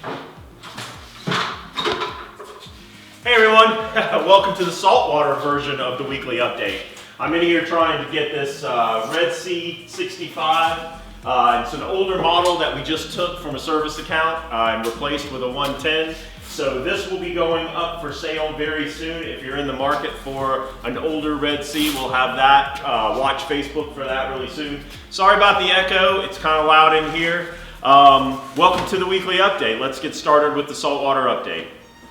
Hey everyone, welcome to the saltwater version of the weekly update. I'm in here trying to get this Red Sea 65. It's an older model that we just took from a service account and replaced with a 110. So this will be going up for sale very soon. If you're in the market for an older Red Sea, we'll have that. Watch Facebook for that really soon. Sorry about the echo, it's kind of loud in here. Welcome to the weekly update. Let's get started with the saltwater update.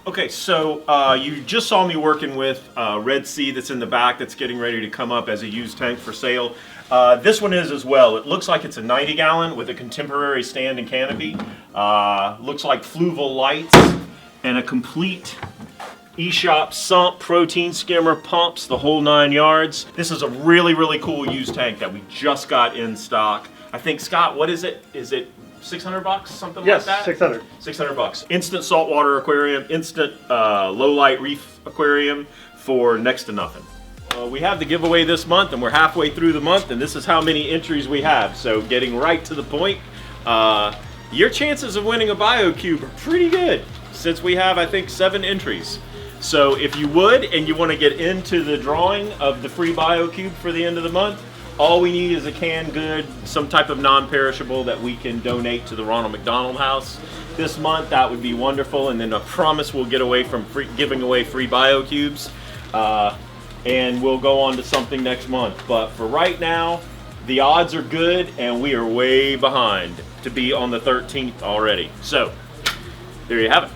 Okay, so you just saw me working with Red Sea that's in the back that's getting ready to come up as a used tank for sale. This one is as well. It looks like it's a 90 gallon with a contemporary stand and canopy. Looks like fluval lights and a complete eShop sump, protein skimmer, pumps, the whole 9 yards. This is a really, really cool used tank that we just got in stock. I think, Scott, what is it? Is it 600 bucks, something like that? Yes, 600. 600 bucks. Instant saltwater aquarium, instant low light reef aquarium for next to nothing. We have the giveaway this month and we're halfway through the month and this is how many entries we have. So getting right to the point, your chances of winning a BioCube are pretty good since we have, I think, 7 entries. So if you would and you want to get into the drawing of the free BioCube for the end of the month, all we need is a canned good, some type of non-perishable that we can donate to the Ronald McDonald House this month. That would be wonderful. And then I promise we'll get away from giving away free BioCubes. And we'll go on to something next month. But for right now, the odds are good and we are way behind to be on the 13th already. So there you have it.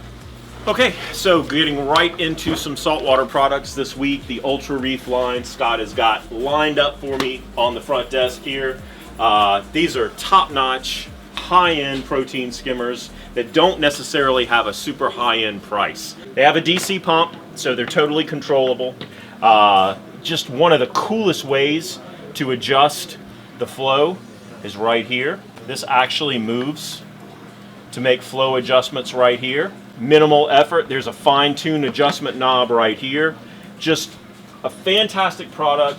Okay, so getting right into some saltwater products this week, the Ultra Reef line Scott has got lined up for me on the front desk here. These are top-notch, high-end protein skimmers that don't necessarily have a super high-end price. They have a DC pump, so they're totally controllable. Just one of the coolest ways to adjust the flow is right here. This actually moves to make flow adjustments right here. Minimal effort. There's a fine-tune adjustment knob right here. Just a fantastic product.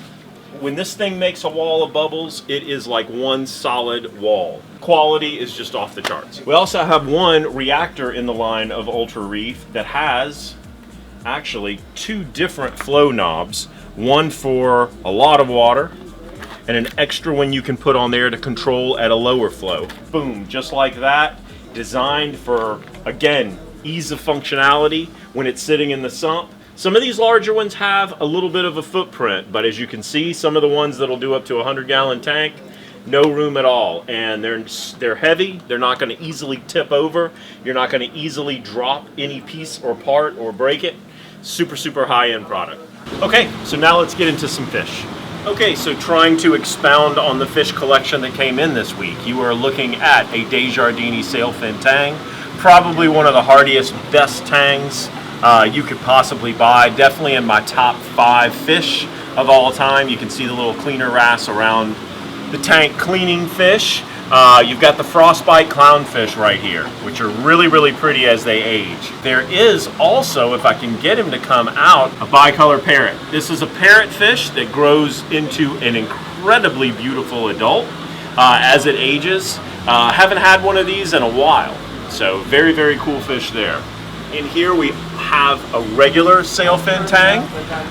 When this thing makes a wall of bubbles, it is like one solid wall. Quality is just off the charts. We also have one reactor in the line of Ultra Reef that has actually 2 different flow knobs. One for a lot of water and an extra one you can put on there to control at a lower flow. Boom, just like that. Designed for, again, ease of functionality when it's sitting in the sump. Some of these larger ones have a little bit of a footprint, but as you can see, some of the ones that'll do up to a 100-gallon tank, no room at all. And they're heavy, they're not gonna easily tip over, you're not gonna easily drop any piece or part or break it. Super, super high-end product. Okay, so now let's get into some fish. Okay, so trying to expound on the fish collection that came in this week, you are looking at a Desjardins sailfin tang. Probably one of the hardiest, best tangs you could possibly buy. Definitely in my top 5 fish of all time. You can see the little cleaner wrasse around the tank cleaning fish. You've got the frostbite clownfish right here, which are really, really pretty as they age. There is also, if I can get him to come out, a bicolor parrot. This is a parrotfish that grows into an incredibly beautiful adult as it ages. Haven't had one of these in a while. So very, very cool fish there. In here we have a regular sailfin tang,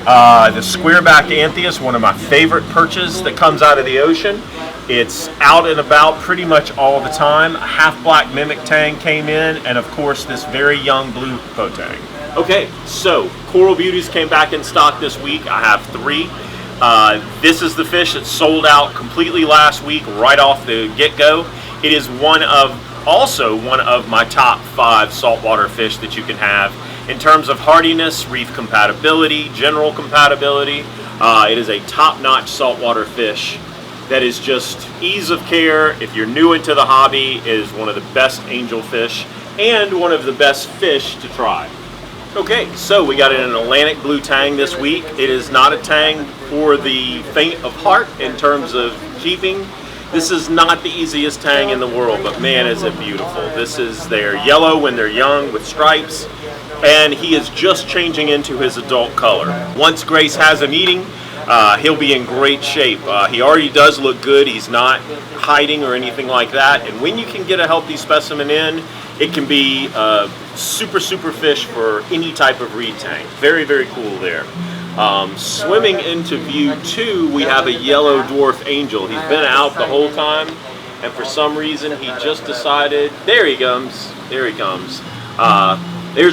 the squareback anthias, one of my favorite perches that comes out of the ocean. It's out and about pretty much all the time. A half-black mimic tang came in, and of course this very young blue potang. Okay, so coral beauties came back in stock this week. I have 3. This is the fish that sold out completely last week right off the get-go. It is also one of my top 5 saltwater fish that you can have. In terms of hardiness, reef compatibility, general compatibility, it is a top-notch saltwater fish that is just ease of care. If you're new into the hobby, it is one of the best angelfish and one of the best fish to try. Okay, so we got an Atlantic blue tang this week. It is not a tang for the faint of heart in terms of keeping. This is not the easiest tang in the world, but man, is it beautiful. They're yellow when they're young with stripes, and he is just changing into his adult color. Once Grace has him eating, he'll be in great shape. He already does look good. He's not hiding or anything like that. And when you can get a healthy specimen in, it can be a super fish for any type of reed tank. Very cool there. Swimming into view 2, we have a yellow dwarf angel. He's been out the whole time, and for some reason he just decided, there he comes. There's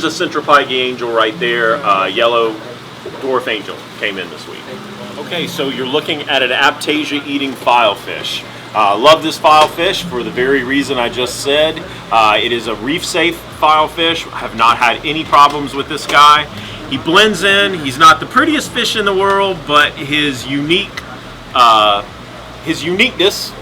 a centropyge angel right there. Yellow dwarf angel came in this week. Okay, so you're looking at an Aiptasia eating filefish. Love this filefish for the very reason I just said. It is a reef safe filefish. I have not had any problems with this guy. He blends in. He's not the prettiest fish in the world, but his uniqueness,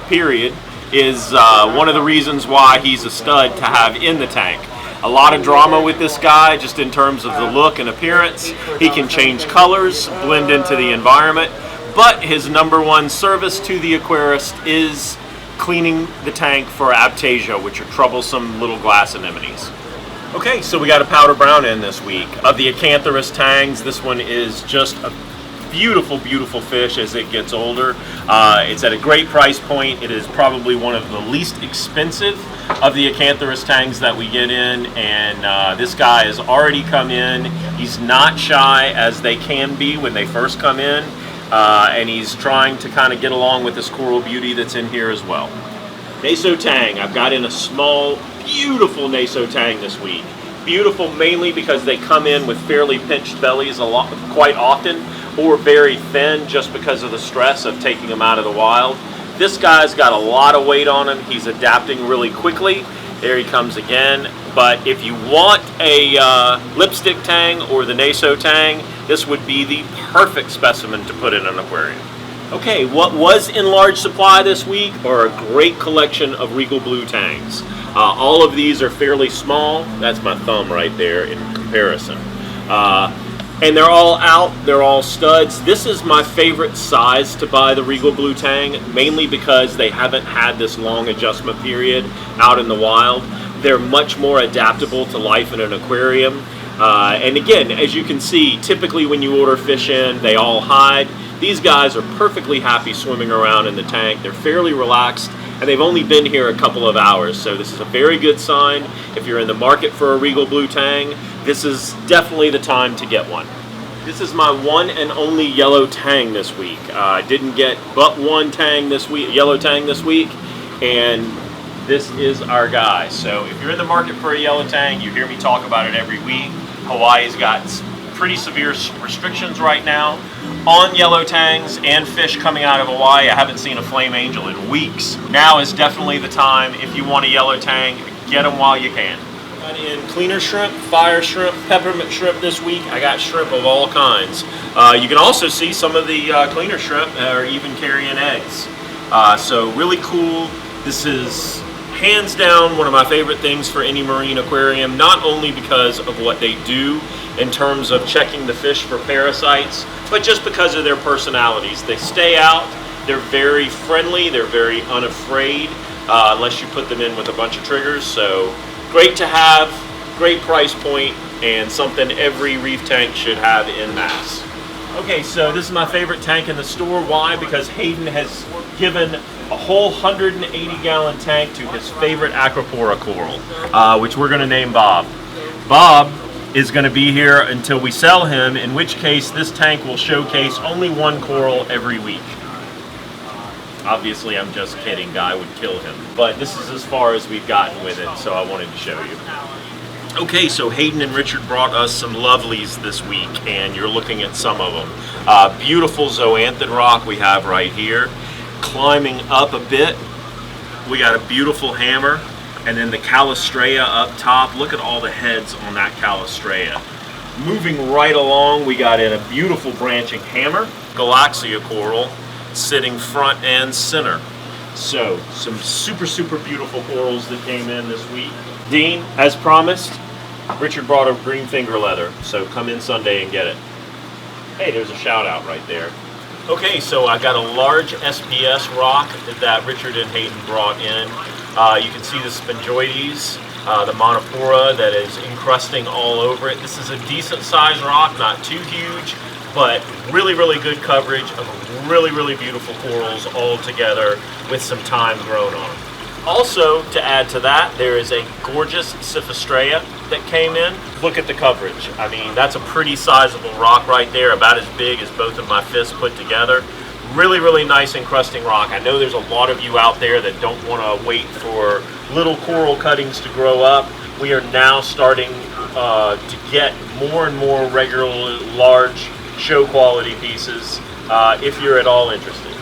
period, is one of the reasons why he's a stud to have in the tank. A lot of drama with this guy just in terms of the look and appearance. He can change colors, blend into the environment, but his #1 service to the aquarist is cleaning the tank for Aiptasia, which are troublesome little glass anemones. Okay, so we got a powder brown in this week. Of the Acanthurus tangs, this one is just a beautiful fish as it gets older. It's at a great price point. It is probably one of the least expensive of the Acanthurus tangs that we get in, and this guy has already come in. He's not shy as they can be when they first come in, and he's trying to kind of get along with this coral beauty that's in here as well. Naso tang, I've got in a small, beautiful Naso tang this week. Beautiful mainly because they come in with fairly pinched bellies quite often, or very thin just because of the stress of taking them out of the wild. This guy's got a lot of weight on him. He's adapting really quickly. There he comes again. But if you want a lipstick tang or the Naso tang, this would be the perfect specimen to put in an aquarium. Okay, what was in large supply this week are a great collection of Regal Blue tangs. All of these are fairly small. That's my thumb right there in comparison. And they're all out, they're all studs. This is my favorite size to buy the Regal Blue tang, mainly because they haven't had this long adjustment period out in the wild. They're much more adaptable to life in an aquarium. And again, as you can see, typically when you order fish in, they all hide. These guys are perfectly happy swimming around in the tank. They're fairly relaxed, and they've only been here a couple of hours, so this is a very good sign. If you're in the market for a Regal Blue tang, this is definitely the time to get one. This is my one and only yellow tang this week. I didn't get but one tang this week, yellow tang this week, and this is our guy. So if you're in the market for a yellow tang, you hear me talk about it every week. Hawaii's got pretty severe restrictions right now on yellow tangs and fish coming out of Hawaii. I haven't seen a flame angel in weeks. Now is definitely the time. If you want a yellow tang, get them while you can. Got in cleaner shrimp, fire shrimp, peppermint shrimp this week. I got shrimp of all kinds. You can also see some of the cleaner shrimp are even carrying eggs. So really cool. This is hands down one of my favorite things for any marine aquarium, not only because of what they do in terms of checking the fish for parasites, but just because of their personalities. They stay out, they're very friendly, they're very unafraid, unless you put them in with a bunch of triggers. So great to have, great price point, and something every reef tank should have in mass. Okay, so this is my favorite tank in the store. Why? Because Hayden has given a whole 180-gallon tank to his favorite Acropora coral, which we're going to name Bob. Bob is going to be here until we sell him, in which case this tank will showcase only one coral every week. Obviously, I'm just kidding. Guy would kill him. But this is as far as we've gotten with it, so I wanted to show you. Okay, so Hayden and Richard brought us some lovelies this week, and you're looking at some of them. Beautiful zoanthid rock we have right here. Climbing up a bit, we got a beautiful hammer, and then the calistrea up top. Look at all the heads on that calistrea. Moving right along, we got in a beautiful branching hammer, Galaxia coral, sitting front and center. So, some super beautiful corals that came in this week. Dean, as promised, Richard brought a green finger leather, so come in Sunday and get it. Hey, there's a shout out right there. Okay, so I got a large SPS rock that Richard and Hayden brought in. You can see the spongioides, the monopora that is encrusting all over it. This is a decent sized rock, not too huge, but really good coverage of really beautiful corals all together with some time grown on them. Also, to add to that, there is a gorgeous Siphostraya that came in. Look at the coverage. I mean, that's a pretty sizable rock right there, about as big as both of my fists put together. Really, really nice encrusting rock. I know there's a lot of you out there that don't want to wait for little coral cuttings to grow up. We are now starting to get more and more regular, large, show quality pieces if you're at all interested.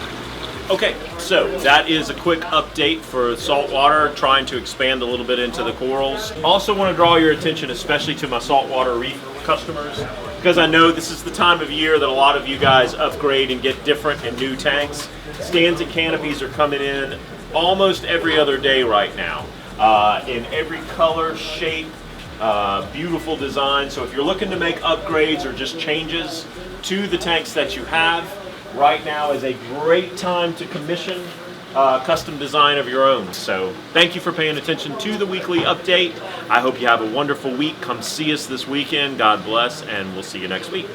Okay, so that is a quick update for saltwater, trying to expand a little bit into the corals. Also want to draw your attention especially to my saltwater reef customers, because I know this is the time of year that a lot of you guys upgrade and get different and new tanks. Stands and canopies are coming in almost every other day right now, in every color, shape, beautiful design. So if you're looking to make upgrades or just changes to the tanks that you have, right now is a great time to commission custom design of your own. So thank you for paying attention to the weekly update. I hope you have a wonderful week. Come see us this weekend. God bless, and we'll see you next week.